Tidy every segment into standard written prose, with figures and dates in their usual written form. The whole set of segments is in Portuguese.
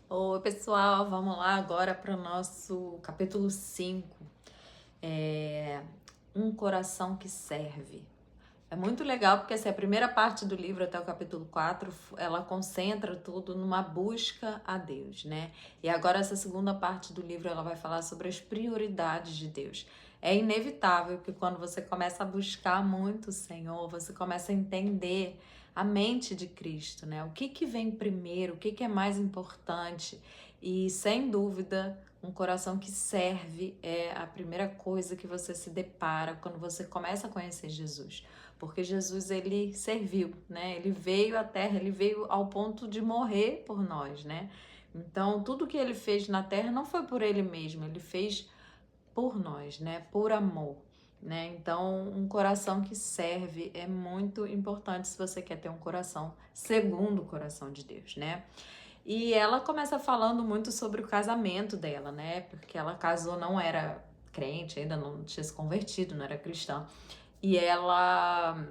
Oi, pessoal, vamos lá agora para o nosso capítulo 5. Um coração que serve. É muito legal porque essa é a primeira parte do livro até o capítulo 4, ela concentra tudo numa busca a Deus, né? E agora essa segunda parte do livro ela vai falar sobre as prioridades de Deus. É inevitável que quando você começa a buscar muito o Senhor, você começa a entender a mente de Cristo, né? O que vem primeiro, o que é mais importante. E sem dúvida, um coração que serve é a primeira coisa que você se depara quando você começa a conhecer Jesus. Porque Jesus, ele serviu, né? Ele veio à Terra, ele veio ao ponto de morrer por nós, né? Então, tudo que ele fez na Terra não foi por ele mesmo, ele fez por nós, né? Por amor, né? Então, um coração que serve é muito importante se você quer ter um coração segundo o coração de Deus, né? E ela começa falando muito sobre o casamento dela, né? Porque ela casou, não era crente, ainda não tinha se convertido, não era cristã. E ela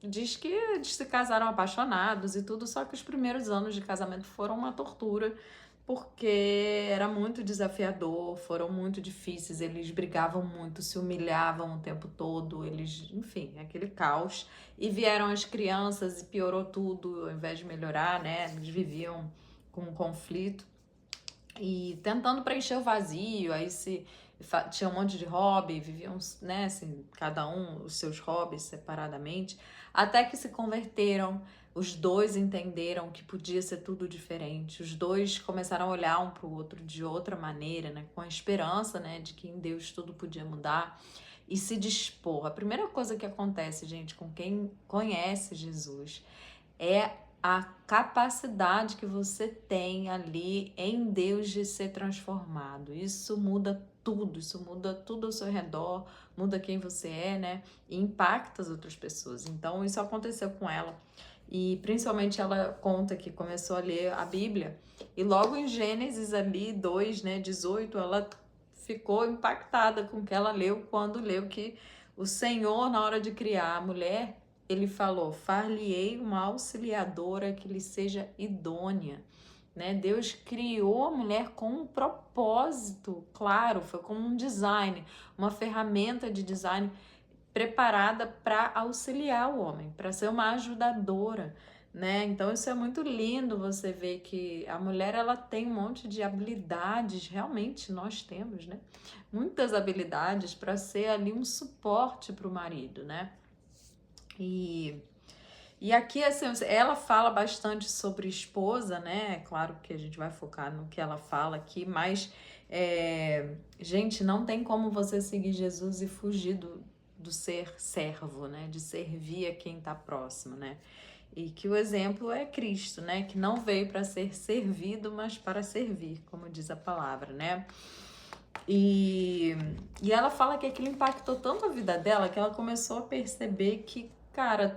diz que eles se casaram apaixonados e tudo, só que os primeiros anos de casamento foram uma tortura, porque era muito desafiador, foram muito difíceis, eles brigavam muito, se humilhavam o tempo todo, eles, enfim, aquele caos. E vieram as crianças e piorou tudo, ao invés de melhorar, né? Eles viviam com um conflito e tentando preencher o vazio, aí tinha um monte de hobby, viviam, né, assim, cada um os seus hobbies separadamente, até que se converteram, os dois entenderam que podia ser tudo diferente, os dois começaram a olhar um para o outro de outra maneira, né, com a esperança, né, de que em Deus tudo podia mudar e se dispor. A primeira coisa que acontece, gente, com quem conhece Jesus é a capacidade que você tem ali em Deus de ser transformado. Isso muda tudo ao seu redor, muda quem você é, né? E impacta as outras pessoas. Então, isso aconteceu com ela. E principalmente ela conta que começou a ler a Bíblia e logo em Gênesis ali 2, né, 18, ela ficou impactada com o que ela leu quando leu que o Senhor, na hora de criar a mulher, ele falou: far-lhe-ei uma auxiliadora que lhe seja idônea. Né? Deus criou a mulher com um propósito, claro, foi como um design, uma ferramenta de design preparada para auxiliar o homem, para ser uma ajudadora, né? Então isso é muito lindo, você ver que a mulher ela tem um monte de habilidades, realmente nós temos, né? Muitas habilidades para ser ali um suporte para o marido, né? E aqui, assim, ela fala bastante sobre esposa, né? É claro que a gente vai focar no que ela fala aqui, mas, gente, não tem como você seguir Jesus e fugir do ser servo, né? De servir a quem tá próximo, né? E que o exemplo é Cristo, né? Que não veio para ser servido, mas para servir, como diz a palavra, né? E ela fala que aquilo impactou tanto a vida dela que ela começou a perceber que, cara,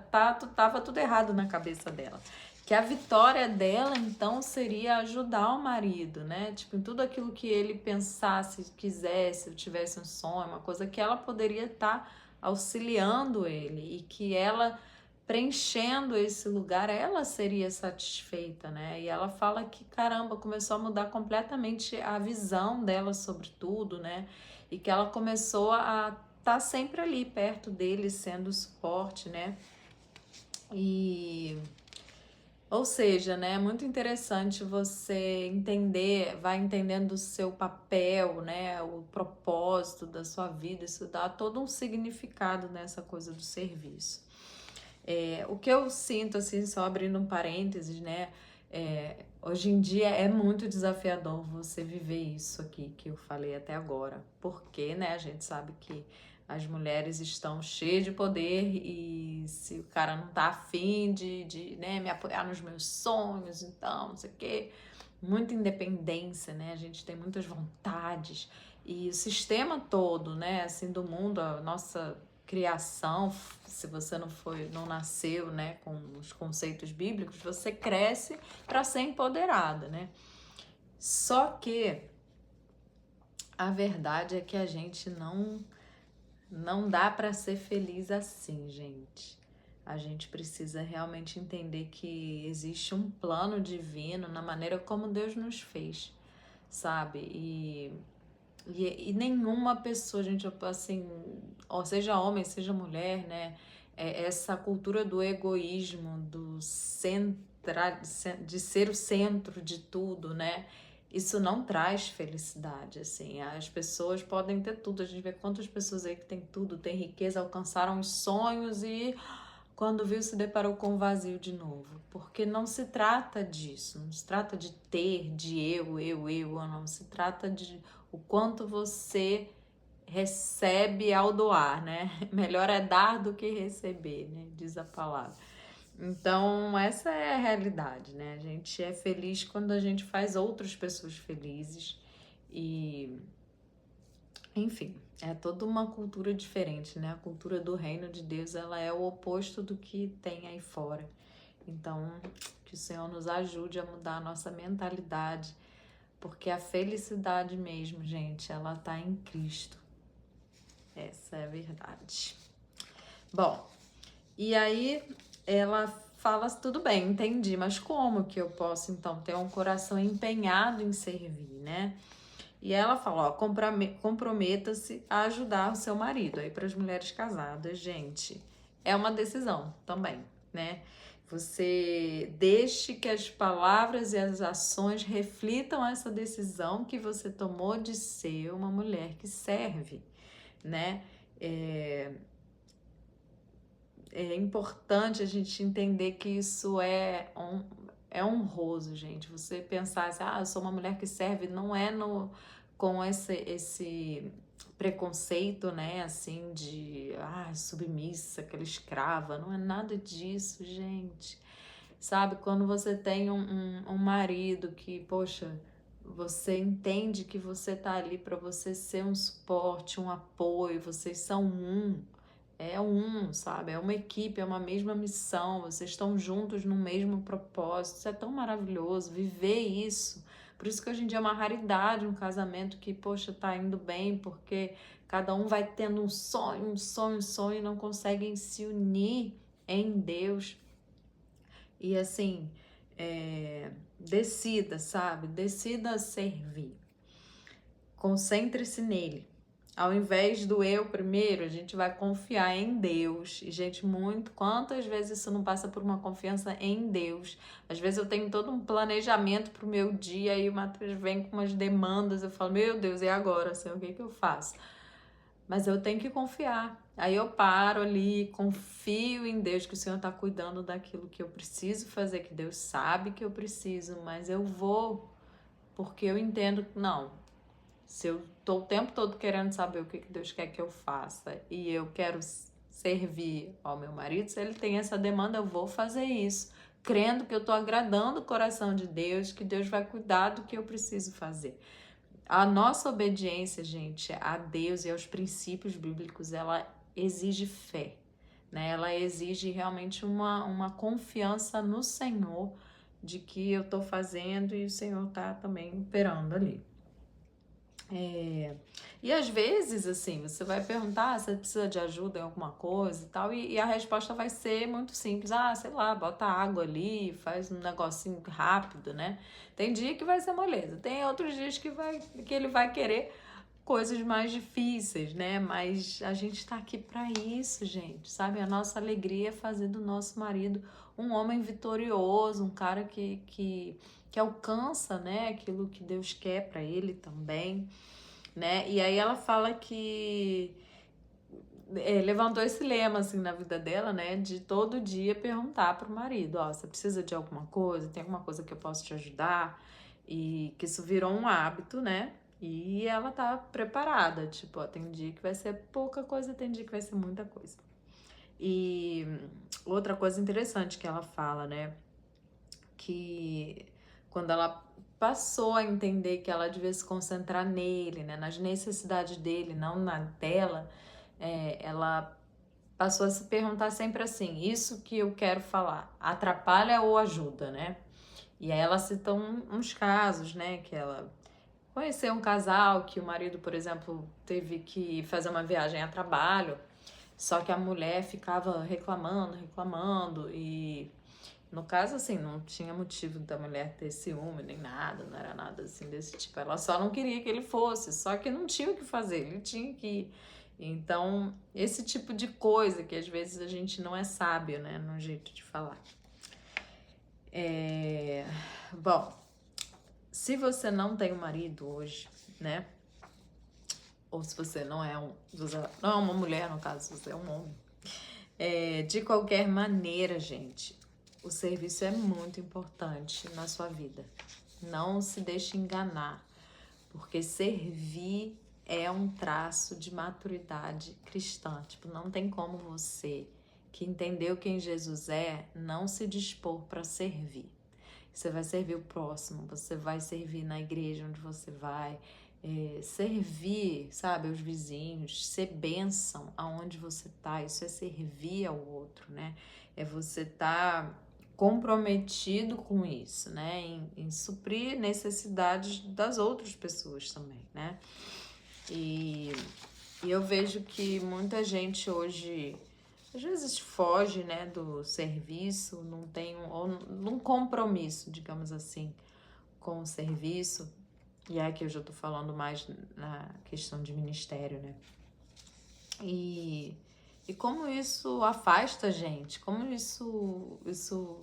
tava tudo errado na cabeça dela. Que a vitória dela, então, seria ajudar o marido, né? Tipo, em tudo aquilo que ele pensasse, quisesse, tivesse um sonho, uma coisa que ela poderia estar auxiliando ele e que ela preenchendo esse lugar, ela seria satisfeita, né? E ela fala que, caramba, começou a mudar completamente a visão dela sobre tudo, né? E que ela começou a estar sempre ali perto dele, sendo suporte, né? E ou seja, né, é muito interessante você entender, vai entendendo o seu papel, né, o propósito da sua vida, isso dá todo um significado nessa coisa do serviço. O que eu sinto, assim, só abrindo um parênteses, né? Hoje em dia é muito desafiador você viver isso aqui que eu falei até agora. Porque, né, a gente sabe que as mulheres estão cheias de poder e se o cara não tá afim de né, me apoiar nos meus sonhos, então, não sei o quê. Muita independência, né? A gente tem muitas vontades. E o sistema todo, né, assim, do mundo, a nossa criação, se você não nasceu, né, com os conceitos bíblicos, você cresce para ser empoderada, né? Só que a verdade é que a gente não dá para ser feliz assim, gente. A gente precisa realmente entender que existe um plano divino na maneira como Deus nos fez, sabe? E nenhuma pessoa, gente, assim, ou seja homem, seja mulher, né? Essa cultura do egoísmo, de ser o centro de tudo, né? Isso não traz felicidade, assim. As pessoas podem ter tudo. A gente vê quantas pessoas aí que tem tudo, tem riqueza, alcançaram os sonhos e quando viu se deparou com o vazio de novo. Porque não se trata disso, não se trata de ter, de eu, não. Se trata de o quanto você recebe ao doar, né? Melhor é dar do que receber, né? Diz a palavra. Então, essa é a realidade, né? A gente é feliz quando a gente faz outras pessoas felizes e, enfim, é toda uma cultura diferente, né? A cultura do reino de Deus, ela é o oposto do que tem aí fora. Então, que o Senhor nos ajude a mudar a nossa mentalidade, porque a felicidade mesmo, gente, ela tá em Cristo. Essa é a verdade. Bom, e aí ela fala, tudo bem, entendi, mas como que eu posso então ter um coração empenhado em servir, né? E ela fala, ó, comprometa-se a ajudar o seu marido. Aí para as mulheres casadas, gente, é uma decisão também, né? Você deixe que as palavras e as ações reflitam essa decisão que você tomou de ser uma mulher que serve, né? É importante a gente entender que isso é honroso, gente. Você pensar assim, eu sou uma mulher que serve, não é com esse preconceito, né, assim, de submissa, aquela escrava. Não é nada disso, gente. Sabe, quando você tem um marido que, poxa, você entende que você tá ali para você ser um suporte, um apoio, vocês são sabe? É uma equipe, é uma mesma missão, vocês estão juntos no mesmo propósito. Isso é tão maravilhoso, viver isso. Por isso que hoje em dia é uma raridade um casamento que, poxa, tá indo bem, porque cada um vai tendo um sonho e não conseguem se unir em Deus. E assim, decida, sabe? Decida servir. Concentre-se nele. Ao invés do eu primeiro, a gente vai confiar em Deus. E, gente, quantas vezes isso não passa por uma confiança em Deus? Às vezes eu tenho todo um planejamento pro meu dia e o Matheus vem com umas demandas. Eu falo, meu Deus, e agora? Assim, o que eu faço? Mas eu tenho que confiar. Aí eu paro ali, confio em Deus, que o Senhor está cuidando daquilo que eu preciso fazer, que Deus sabe que eu preciso, mas eu vou, porque eu entendo que não. Se eu tô o tempo todo querendo saber o que Deus quer que eu faça e eu quero servir ao meu marido, se ele tem essa demanda, eu vou fazer isso, crendo que eu tô agradando o coração de Deus, que Deus vai cuidar do que eu preciso fazer. A nossa obediência, gente, a Deus e aos princípios bíblicos, ela exige fé, né? Ela exige realmente uma confiança no Senhor de que eu tô fazendo e o Senhor tá também operando ali. E às vezes, assim, você vai perguntar se precisa de ajuda em alguma coisa e tal, e a resposta vai ser muito simples. Sei lá, bota água ali, faz um negocinho rápido, né? Tem dia que vai ser moleza, tem outros dias que ele vai querer coisas mais difíceis, né? Mas a gente tá aqui para isso, gente, sabe? A nossa alegria é fazer do nosso marido um homem vitorioso, um cara que alcança, né, aquilo que Deus quer para ele também, né? E aí ela fala que levantou esse lema assim na vida dela, né, de todo dia perguntar pro marido, você precisa de alguma coisa? Tem alguma coisa que eu posso te ajudar? E que isso virou um hábito, né? E ela tá preparada, tipo, tem dia que vai ser pouca coisa, tem dia que vai ser muita coisa. E outra coisa interessante que ela fala, né, que quando ela passou a entender que ela devia se concentrar nele, né, nas necessidades dele, não na dela, ela passou a se perguntar sempre assim, isso que eu quero falar, atrapalha ou ajuda, né? E aí ela cita uns casos, né, que ela conheceu um casal que o marido, por exemplo, teve que fazer uma viagem a trabalho Só que a mulher ficava reclamando e no caso, assim, não tinha motivo da mulher ter ciúme nem nada, não era nada assim desse tipo. Ela só não queria que ele fosse, só que não tinha o que fazer, ele tinha que ir. Então, esse tipo de coisa que às vezes a gente não é sábio, né, no jeito de falar. Bom, se você não tem um marido hoje, né, ou se você não é não é uma mulher, no caso, você é um homem. De qualquer maneira, gente, o serviço é muito importante na sua vida. Não se deixe enganar, porque servir é um traço de maturidade cristã. Tipo, não tem como você, que entendeu quem Jesus é, não se dispor para servir. Você vai servir o próximo, você vai servir na igreja onde você vai, servir, sabe, aos vizinhos, ser bênção aonde você tá, isso é servir ao outro, né? É você tá comprometido com isso, né? Em suprir necessidades das outras pessoas também, né? E eu vejo que muita gente hoje, às vezes foge, né, do serviço, não tem um compromisso, digamos assim, com o serviço. E aqui eu já tô falando mais na questão de ministério, né? E como isso afasta a gente, como isso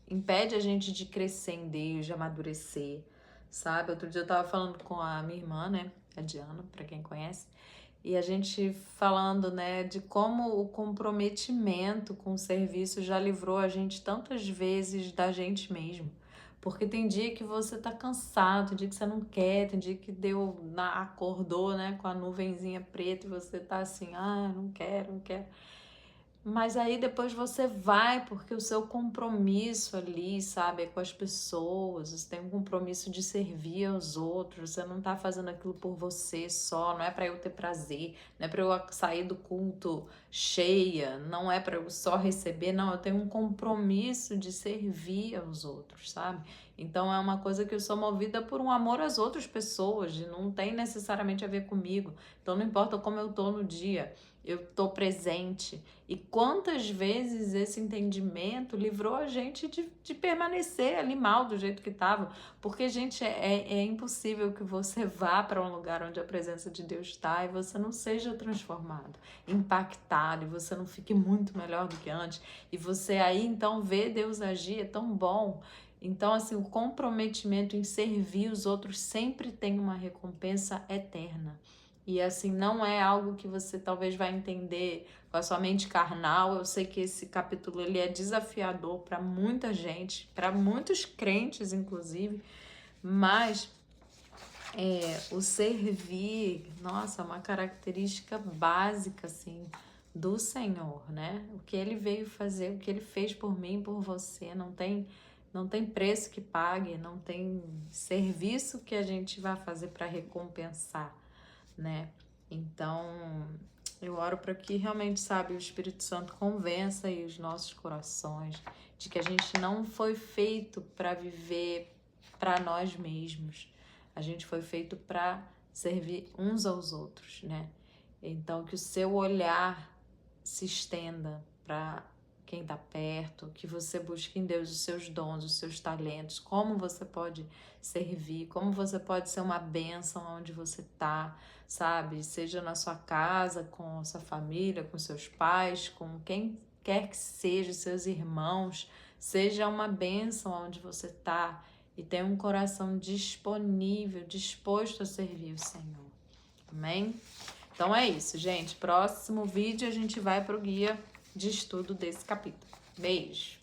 impede a gente de crescer em Deus, de amadurecer, sabe? Outro dia eu tava falando com a minha irmã, né? A Diana, pra quem conhece. E a gente falando, né, de como o comprometimento com o serviço já livrou a gente tantas vezes da gente mesmo. Porque tem dia que você tá cansado, tem dia que você não quer, tem dia que acordou, né, com a nuvenzinha preta e você tá assim, não quero, não quero. Mas aí depois você vai, porque o seu compromisso ali, sabe, é com as pessoas, você tem um compromisso de servir aos outros, você não tá fazendo aquilo por você só, não é para eu ter prazer, não é para eu sair do culto cheia, não é para eu só receber, não, eu tenho um compromisso de servir aos outros, sabe? Então é uma coisa que eu sou movida por um amor às outras pessoas, não tem necessariamente a ver comigo. Então não importa como eu tô no dia, eu tô presente. E quantas vezes esse entendimento livrou a gente de permanecer ali mal do jeito que estava. Porque, gente, é impossível que você vá para um lugar onde a presença de Deus está e você não seja transformado, impactado, e você não fique muito melhor do que antes. E você aí, então, vê Deus agir, é tão bom. Então, assim, o comprometimento em servir os outros sempre tem uma recompensa eterna. E assim, não é algo que você talvez vai entender com a sua mente carnal. Eu sei que esse capítulo ele é desafiador para muita gente, para muitos crentes, inclusive, mas o servir, nossa, é uma característica básica, assim, do Senhor, né? O que Ele veio fazer, o que Ele fez por mim, por você, não tem preço que pague, não tem serviço que a gente vá fazer para recompensar, né? Então, eu oro para que realmente, sabe, o Espírito Santo convença aí os nossos corações de que a gente não foi feito para viver para nós mesmos. A gente foi feito para servir uns aos outros, né? Então, que o seu olhar se estenda para quem está perto, que você busque em Deus os seus dons, os seus talentos, como você pode servir, como você pode ser uma bênção onde você está, sabe? Seja na sua casa, com a sua família, com seus pais, com quem quer que seja, seus irmãos, seja uma bênção onde você está e tenha um coração disponível, disposto a servir o Senhor. Amém? Então é isso, gente. Próximo vídeo a gente vai para o guia de estudo desse capítulo. Beijo!